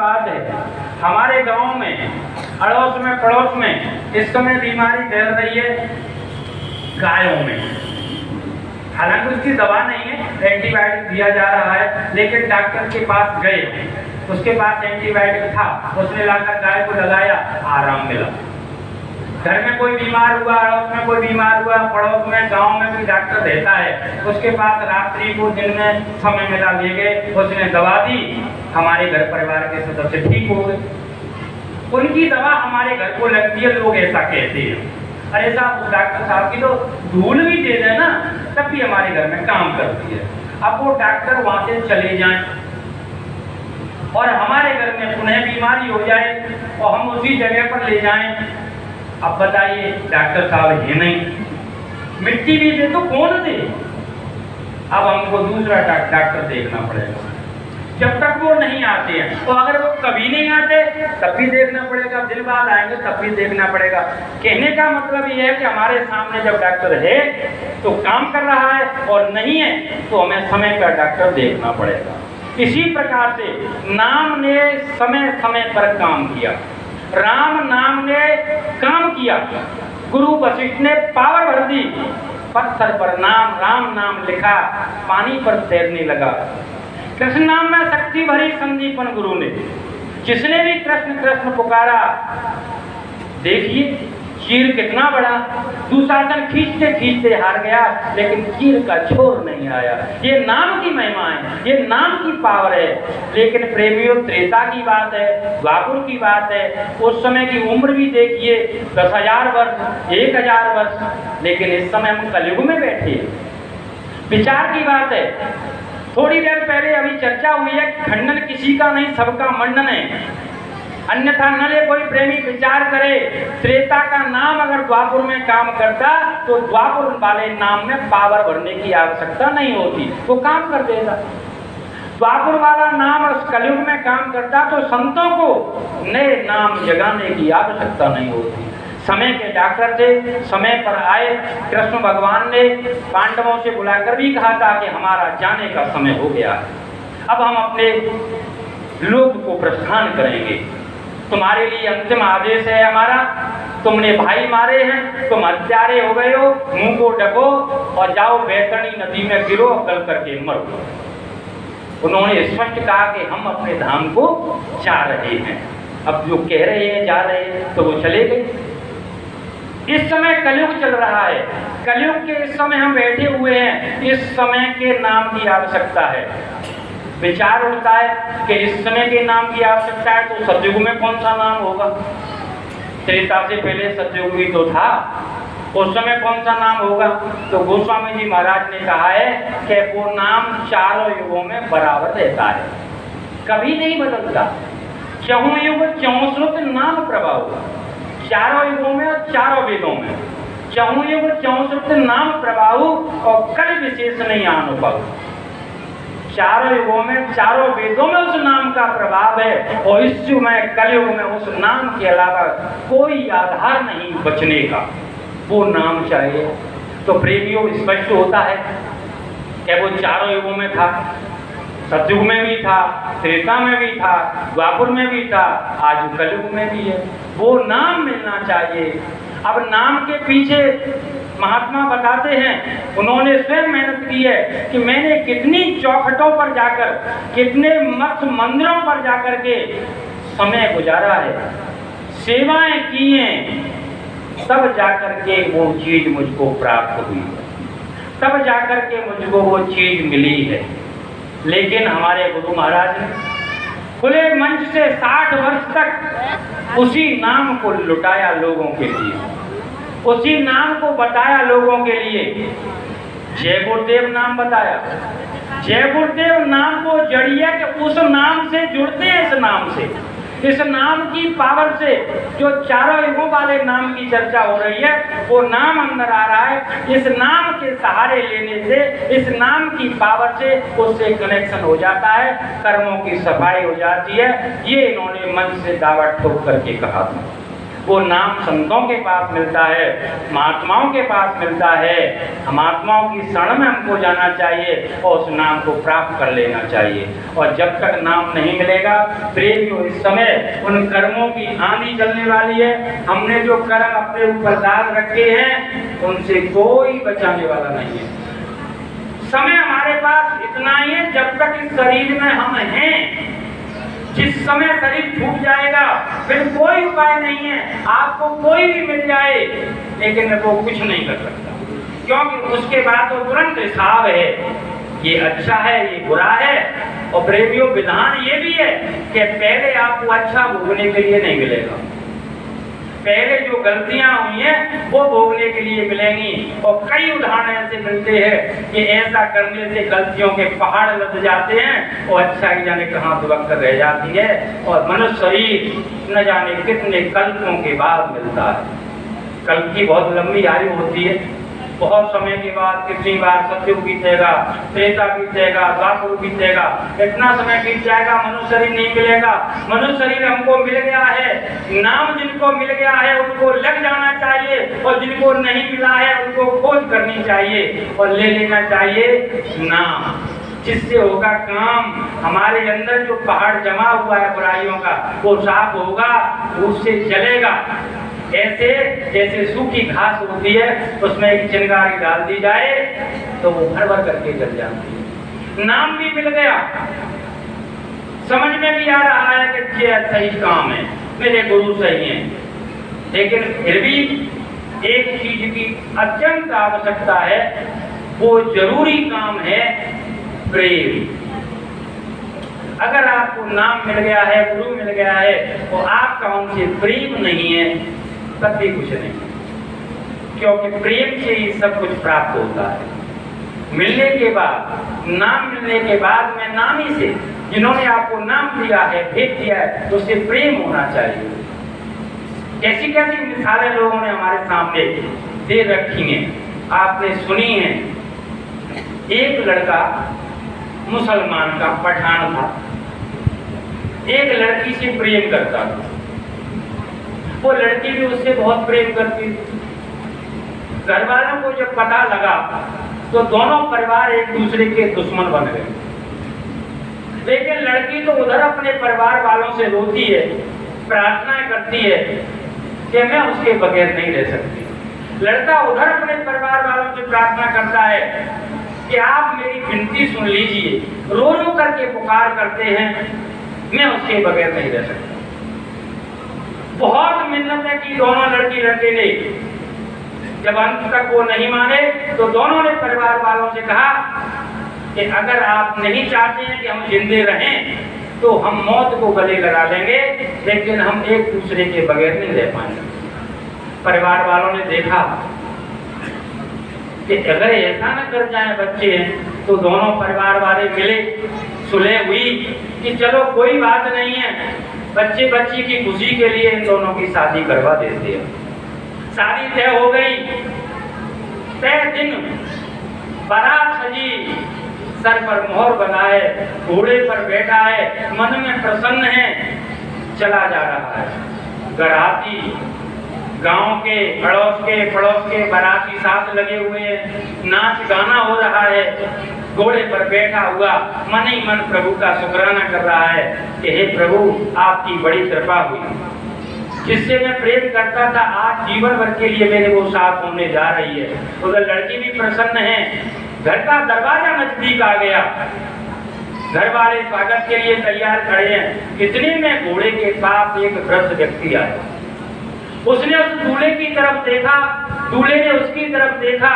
बात है, हमारे गांव में अड़ोस में पड़ोस में इस समय बीमारी फैल रही है गायों में। हालांकि उसकी दवा नहीं है, एंटीबायोटिक दिया जा रहा है, लेकिन डॉक्टर के पास गए, उसके पास एंटीबायोटिक था, उसने लाकर गाय को लगाया, आराम मिला। घर में कोई बीमार हुआ, अड़ोस में कोई बीमार हुआ, पड़ोस में गांव में भी डॉक्टर रहता है, उसके पास रात्रि को दिन में समय मिला, ले गए, उसने दवा दी, हमारे घर परिवार के सदस्य ठीक हो गए। उनकी दवा हमारे घर को लगती है, लोग ऐसा कहते हैं। अरे साहब, डॉक्टर साहब की तो धूल भी दे देना तब भी हमारे घर में काम करती है। अब वो डॉक्टर वहां से चले जाएं और हमारे घर में पुनः बीमारी हो जाए और हम उसी जगह पर ले जाएं, अब बताइए डॉक्टर साहब है नहीं, मिट्टी भी दे तो कौन दे। अब हमको दूसरा डॉक्टर देखना पड़ेगा जब तक वो नहीं आते हैं। तो अगर वो कभी नहीं आते तब भी देखना पड़ेगा, दिन बाद आएंगे तब भी देखना पड़ेगा। कहने का मतलब ये है कि हमारे सामने जब डॉक्टर है तो काम कर रहा है और नहीं है तो हमें समय पर डॉक्टर देखना पड़ेगा। इसी प्रकार से नाम ने समय समय पर काम किया, राम नाम ने काम किया, गुरु वशिष्ठ ने पावर भर दी, पत्थर पर नाम राम नाम लिखा, पानी पर तैरने लगा। कृष्ण नाम में शक्ति भरी संदीपन गुरु ने, जिसने भी कृष्ण कृष्ण पुकारा, देखिए चीर कितना बड़ा, दुशासन खींचते खींचते हार गया, लेकिन चीर का छोर नहीं आया। ये नाम की महिमा है, ये नाम की पावर है। लेकिन प्रेमियों, त्रेता की बात है, द्वापर की बात है, उस समय की उम्र भी देखिए 10,000 वर्ष, 1,000 वर्ष, लेकिन इस समय हम कलयुग में बैठे। विचार की बात है। थोड़ी देर पहले अभी चर्चा हुई है, खंडन किसी का नहीं, सबका मंडन है। अन्यथा न ले कोई प्रेमी विचार करे, त्रेता का नाम अगर द्वापर में काम करता तो द्वापर वाले नाम में पावर भरने की आवश्यकता नहीं होती, वो काम कर देगा। द्वापर वाला नाम कलयुग में काम करता तो संतों को नए नाम जगाने की आवश्यकता नहीं होती। समय के डॉक्टर थे, समय पर आए। कृष्ण भगवान ने पांडवों से बुलाकर भी कहा था कि हमारा जाने का समय हो गया, अब हम अपने लोक को प्रस्थान करेंगे। तुम्हारे लिए अंतिम आदेश है हमारा, तुमने भाई मारे हैं, तुम हत्यारे हो गए हो, मुंह को ढको और जाओ बैतरणी नदी में गिरो, गल करके मरो। उन्होंने स्पष्ट कहा कि हम अपने धाम को जा रहे हैं। अब जो कह रहे हैं जा रहे हैं तो वो चले गए। इस समय कलयुग चल रहा है, कलयुग के इस समय हम बैठे हुए हैं, इस समय के नाम की आवश्यकता है। विचार उठता है कि इस समय के नाम की आवश्यकता है तो सतयुग में कौन सा नाम होगा। त्रेता से पहले सतयुग भी तो था, उस समय कौन सा नाम होगा। तो गोस्वामी जी महाराज ने कहा है कि वो नाम चारों युगों में बराबर रहता है, कभी नहीं बदलता। चहुं युग चहुं श्रुत नाम प्रभाव, चारों युगों में और चारों वेदों में चहुं युग चहुं श्रुत नाम प्रभाव और कल विशेष नहीं अनुभव। चारों युगों में चारों वेदों में उस नाम का प्रभाव है और इस युग में कलयुग में उस नाम के अलावा कोई आधार नहीं बचने का, वो नाम चाहिए। तो प्रेमियों स्पष्ट होता है कि वो चारों युगों में था, सतयुग में भी था, त्रेता में भी था, द्वापर में भी था, आज कलयुग में भी है। वो नाम मिलना चाहिए। अब नाम के पीछे महात्मा बताते हैं, उन्होंने स्वयं मेहनत की है कि मैंने कितनी चौखटों पर जाकर, कितने मठ मंदिरों पर जाकर के समय गुजारा है, सेवाएं की हैं, तब जाकर के वो चीज मुझको प्राप्त हुई, तब जाकर के मुझको वो चीज मिली है। लेकिन हमारे गुरु महाराज ने खुले मंच से 60 वर्ष तक उसी नाम को लुटाया लोगों के लिए, उसी नाम को बताया लोगों के लिए। जय गुरुदेव नाम बताया, जय गुरुदेव नाम को जड़िए कि उस नाम से जुड़ते हैं, इस नाम से, इस नाम की पावर से। जो चारों युगों वाले नाम की चर्चा हो रही है, वो नाम अंदर आ रहा है। इस नाम के सहारे लेने से, इस नाम की पावर से उससे कनेक्शन हो जाता है, कर्मों की सफाई हो जाती है। ये इन्होंने मन से दावा ठोक करके कहा था। वो नाम संतों के पास मिलता है, महात्माओं के पास मिलता है। महात्माओं की शरण में हमको जाना चाहिए और उस नाम को प्राप्त कर लेना चाहिए। और जब तक नाम नहीं मिलेगा, प्रेमियों, इस समय उन कर्मों की आंधी चलने वाली है। हमने जो कर्म अपने ऊपर दाग रखे हैं उनसे कोई बचाने वाला नहीं है। समय हमारे पास इतना ही है जब तक इस शरीर में हम हैं। जिस समय शरीर छूट जाएगा फिर कोई उपाय नहीं है। आपको कोई भी मिल जाए लेकिन वो कुछ नहीं कर सकता, क्योंकि उसके बाद तो तुरंत हिसाब है, ये अच्छा है, ये बुरा है। और प्रेमियों, विधान ये भी है कि पहले आपको अच्छा भोगने के लिए नहीं मिलेगा, पहले जो गलतियां हुई हैं वो भोगने के लिए मिलेंगी। और कई उदाहरण ऐसे मिलते हैं कि ऐसा करने से गलतियों के पहाड़ लद जाते हैं और अच्छा ही जाने कहाँ दुबक कर रह जाती है। और मनुष्य शरीर न जाने कितने कल्पों के बाद मिलता है। कल्प की बहुत लंबी आयु होती है। बहुत समय के बाद कितनी बार सतयुग बीतेगा, त्रेता बीतेगा, द्वापर बीतेगा, इतना समय बीत जाएगा, मनुष्य शरीर नहीं मिलेगा। मनुष्य शरीर हमको मिल गया है, नाम जिनको मिल गया है उनको लग जाना चाहिए, और जिनको नहीं मिला है उनको खोज करनी चाहिए और ले लेना चाहिए नाम, जिससे होगा काम। हमारे अंदर जो पहाड़ जमा हुआ है बुराइयों का वो साफ होगा, उससे जलेगा। ऐसे जैसे सूखी घास होती है उसमें एक चिंगारी डाल दी जाए तो वो भर भर करके जल जाती है। नाम भी मिल गया, समझ में भी आ रहा है कि ये सही काम है, मेरे गुरु सही हैं, लेकिन फिर भी एक चीज की अत्यंत आवश्यकता है, वो जरूरी काम है प्रेम। अगर आपको नाम मिल गया है, गुरु मिल गया है और आपका उनसे प्रेम नहीं है, तब भी कुछ नहीं, क्योंकि प्रेम से ही सब कुछ प्राप्त होता है। मिलने के बाद, नाम मिलने के बाद में नामी से, जिन्होंने आपको नाम दिया है, भेज दिया है, तो उससे प्रेम होना चाहिए। कैसी कैसी मिसालें लोगों ने हमारे सामने दे रखी हैं, आपने सुनी है। एक लड़का मुसलमान का पठान था, एक लड़की से प्रेम करता था। वो लड़की भी उससे बहुत प्रेम करती थी। घर वालों को जब पता लगा तो दोनों परिवार एक दूसरे के दुश्मन बन गए। लेकिन लड़की तो उधर अपने परिवार वालों से रोती है, प्रार्थना करती है कि मैं उसके बगैर नहीं रह सकती। लड़का उधर अपने परिवार वालों से प्रार्थना करता है कि आप मेरी विनती सुन लीजिए। रो रो करके पुकार करते हैं, मैं उसके बगैर नहीं रह सकता। बहुत मिन्नतें की दोनों लड़की लड़के ने। जब अंत तक वो नहीं माने तो दोनों ने परिवार वालों से कहा कि अगर आप नहीं चाहते हैं कि हम जिंदे रहें तो हम मौत को गले लगा लेंगे, लेकिन हम एक दूसरे के बगैर नहीं रह पाएंगे। परिवार वालों ने देखा कि अगर ऐसा न कर जाए बच्चे हैं, तो दोनों परिवार वाले मिले, सुलह हुई कि चलो कोई बात नहीं है, बच्चे बच्ची की खुशी के लिए इन दोनों की शादी करवा देते हैं। शादी तय हो गई। तय दिन बारात सजी, सर पर मोहर बनाए, घोड़े पर बैठा है, मन में प्रसन्न है, चला जा रहा है। घराती, गांव के पड़ोस के बाराती साथ लगे हुए हैं, नाच गाना हो रहा है। घोड़े पर बैठा हुआ मन ही मन प्रभु का शुक्राना कर रहा है कि हे प्रभु, आपकी बड़ी कृपा हुई। जिससे मैं प्रेम करता था आज जीवन भर के लिए मेरे वो साथ होने जा रही है। उधर लड़की भी प्रसन्न है। घर का दरवाजा नजदीक आ गया, घर वाले स्वागत के लिए तैयार खड़े हैं। इतने में घोड़े के पास एक वृद्ध व्यक्ति आया। उसने उस दूल्हे की तरफ देखा, दूल्हे ने उसकी तरफ देखा।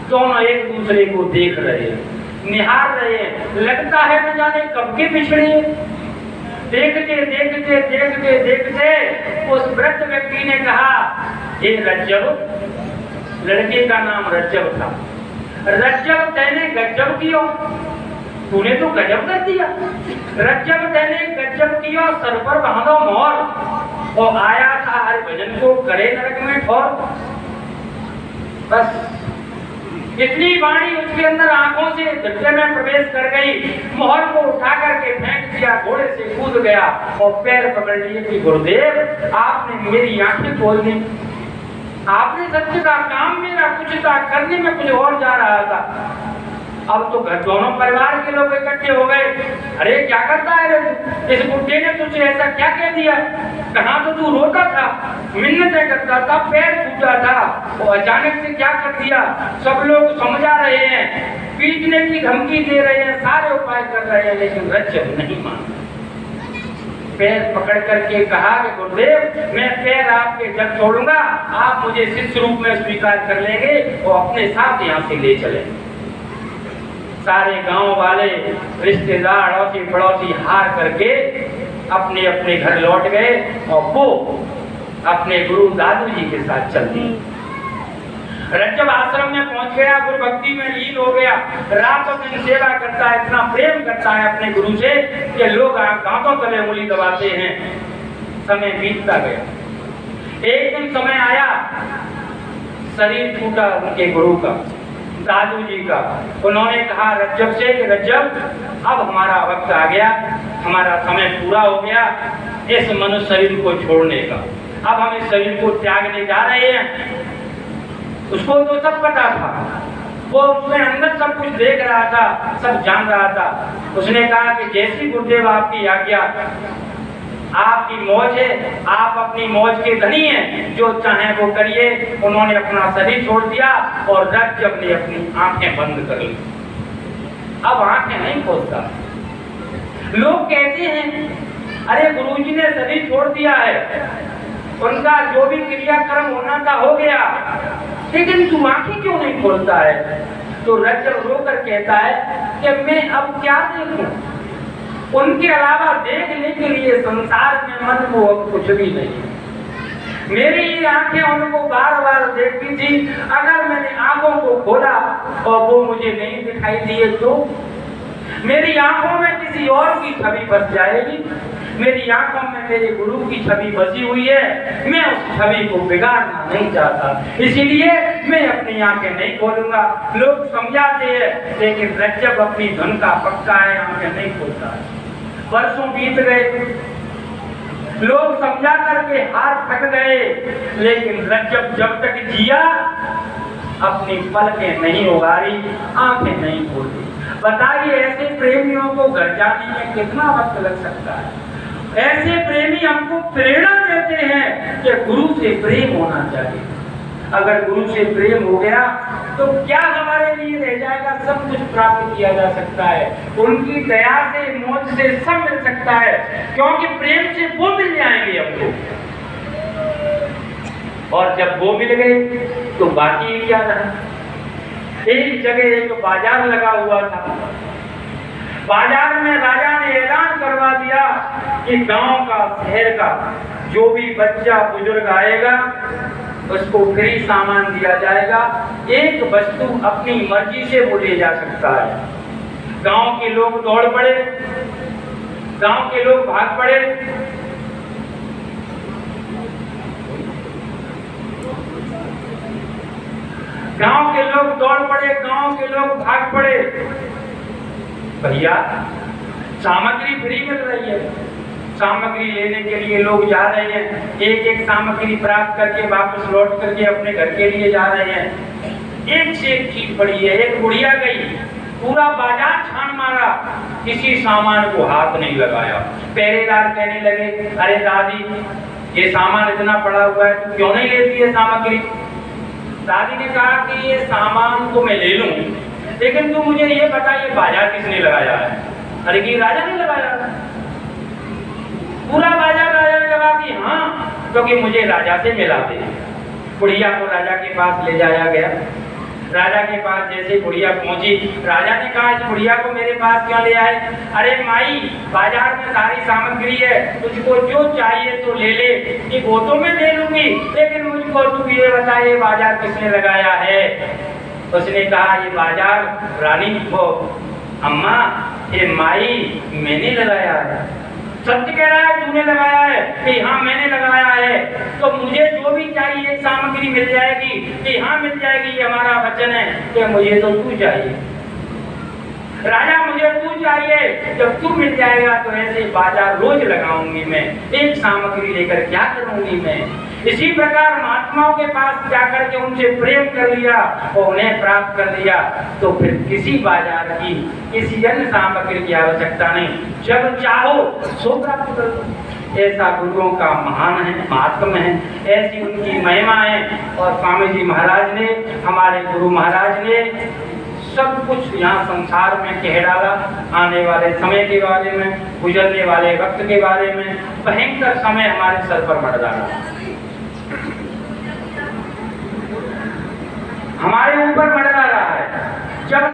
दोनों एक दूसरे को देख रहे हैं, निहार रहे हैं। लगता है न जाने कब के पिछड़े। देखते देखते देखते देखते उस वृद्ध व्यक्ति ने कहा, हे रज्जब, लड़के का नाम रज्जब था, रज्जब तैने गज्जब कियो, तूने तो गजब कर दिया। रज्जब तैने गज्जब कियो, सर पर बांधो मोहर, और आया था हर भजन को करे नरक में ठोर। बस इतनी वाणी उसके अंदर आंखों से धक्के में प्रवेश कर गई, मोहर को उठा करके फेंक दिया, घोड़े से कूद गया और पैर पकड़ लिए कि गुरुदेव आपने मेरी आंखें खोल दी, आपने सत्य का काम मेरा कुछ था, करने में कुछ और जा रहा था। अब तो घर दोनों परिवार के लोग इकट्ठे हो गए, अरे क्या करता है रे, इस बुढ़े ने तुझे ऐसा क्या कह दिया, कहाँ तो तू रोता था, मिन्नतें करता था, पैर छूटा था, और अचानक से क्या कर दिया। सब लोग समझा रहे हैं, पीटने की धमकी दे रहे हैं, सारे उपाय कर रहे हैं, लेकिन रज्जब नहीं मानता। पैर पकड़ करके कहा कि गुरुदेव मैं पैर आपके जब छोड़ूंगा आप मुझे शिष्य रूप में स्वीकार कर लेंगे और अपने साथ यहाँ से ले चलेंगे। सारे गांव वाले रिश्तेदार अड़ोसी पड़ोसी हार करके अपने अपने घर लौट गए और वो अपने गुरु दादू जी के साथ चल दी। रज्जब आश्रम में पहुंच गया, गुरु भक्ति में लीन हो गया, रातों दिन सेवा करता है, इतना प्रेम करता है अपने गुरु से कि लोग दांतों तले उंगली दबाते हैं। समय बीतता गया। एक दिन समय आया, शरीर टूटा उनके गुरु का, दादू जी का। उन्होंने कहा रज्जब से कि रज्जब अब हमारा वक्त आ गया, हमारा समय पूरा हो गया इस मनुष्य शरीर को छोड़ने का, अब हम इस शरीर को त्यागने जा रहे हैं। उसको तो सब पता था, वो उसमें अंदर सब कुछ देख रहा था, सब जान रहा था। उसने कहा कि जैसी गुरुदेव आपकी आज्ञा, आपकी मौज है, आप अपनी मौज के धनी हैं, जो चाहे वो करिए। उन्होंने अपना शरीर छोड़ दिया और रज्जब ने अपनी आंखें बंद कर ली। अब आंखें नहीं खोलता। लोग कहते हैं अरे गुरुजी ने शरीर छोड़ दिया है, उनका जो भी क्रियाक्रम होना था हो गया, लेकिन तू आंखें क्यों नहीं खोलता है? तो रज्जब रोकर कहता है कि मैं अब क्या देखूं, उनके अलावा देखने के लिए संसार में मन को अब कुछ भी नहीं। मेरी आंखें उनको बार बार देखती थी, अगर मैंने आंखों को खोला और वो मुझे नहीं दिखाई दिए तो मेरी आंखों में किसी और की छवि बस जाएगी। मेरी आंखों में मेरे गुरु की छवि बसी हुई है, मैं उस छवि को बिगाड़ना नहीं चाहता, इसीलिए मैं अपनी आंखें नहीं खोलूंगा। लोग समझाते हैं, लेकिन रज्जब अपनी धुन का पक्का है, आंखें नहीं खोलता है। वर्षों बीत गए, लोग समझा करके हार थक गए, लेकिन रज्जब जब तक जिया अपनी पलकें नहीं उगारी, आंखें नहीं खोली। बताइए ऐसे प्रेमियों को घर जाने में कितना वक्त लग सकता है? ऐसे प्रेमी हमको प्रेरणा देते हैं कि गुरु से प्रेम होना चाहिए। अगर गुरु से प्रेम हो गया तो क्या हमारे लिए रह जाएगा? सब कुछ प्राप्त किया जा सकता है, उनकी दया से मौज से सब मिल सकता है, क्योंकि प्रेम से वो मिल जाएंगे हमको। और जब वो मिल गए तो बाकी क्या रहा? एक जगह एक बाजार लगा हुआ था, बाजार में राजा ने ऐलान करवा दिया कि गांव का शहर का जो भी बच्चा बुजुर्ग आएगा उसको फ्री सामान दिया जाएगा, एक वस्तु अपनी मर्जी से वो ले जा सकता है। गांव के लोग दौड़ पड़े, गांव के लोग भाग पड़े। गांव के लोग दौड़ पड़े, गांव के लोग भाग पड़े। भैया सामग्री फ्री मिल रही है, सामग्री लेने के लिए लोग जा रहे हैं, एक एक सामग्री प्राप्त करके वापस लौट करके अपने घर के लिए जा रहे हैं। एक से एक चीज पड़ी है। एक बुढ़िया गई, पूरा बाजार छान मारा, किसी सामान को हाथ नहीं लगाया। पहरेदार कहने लगे, अरे दादी ये सामान इतना पड़ा हुआ है, तू क्यों नहीं लेती है सामग्री? दादी ने कहा कि ये सामान तो मैं ले लूं, लेकिन तू मुझे ये बता ये बाजार किसने लगाया है? अरे कि राजा ने लगाया। पूरा बाजार राजा ने लगा कि हाँ, क्योंकि मुझे राजा से मिलाते हैं। बुढ़िया को राजा के पास ले जाया गया। राजा के पास जैसे बुढ़िया पहुंची, राजा ने कहा इस बुढ़िया को मेरे पास क्या ले आए? अरे माई बाजार में सारी सामग्री है, तुझको जो चाहिए तो ले ले। कि वो तो मैं ले लूंगी, लेकिन मुझको तू ये बता ये बाजार किसने लगाया है? उसने कहा ये बाजार रानी को, अम्मा ये माई मैंने लगाया है। सत्य कह रहा है तूने लगाया है कि हाँ मैंने लगाया है, तो मुझे जो भी चाहिए सामग्री मिल जाएगी कि हाँ मिल जाएगी, ये हमारा वचन है कि मुझे तो तू चाहिए राजा, मुझे तू चाहिए। जब तू मिल जाएगा तो ऐसे बाजार रोज लगाऊंगी मैं, एक सामग्री लेकर क्या करूंगी मैं। इसी प्रकार महात्माओं के पास जाकर के उनसे प्रेम कर लिया और उन्हें प्राप्त कर लिया, तो फिर किसी बाजार की किसी अन्य सामग्री की आवश्यकता नहीं, जब चाहो सो प्राप्त कर लो। ऐसा गुरुओं का महान है, महात्म है, ऐसी उनकी महिमा है। और स्वामी जी महाराज ने, हमारे गुरु महाराज ने सब कुछ यहाँ संसार में कह डाला, आने वाले समय के बारे में, गुजरने वाले वक्त के बारे में, भयंकर समय हमारे सर पर मर डाला, हमारे ऊपर मर रहा है। जब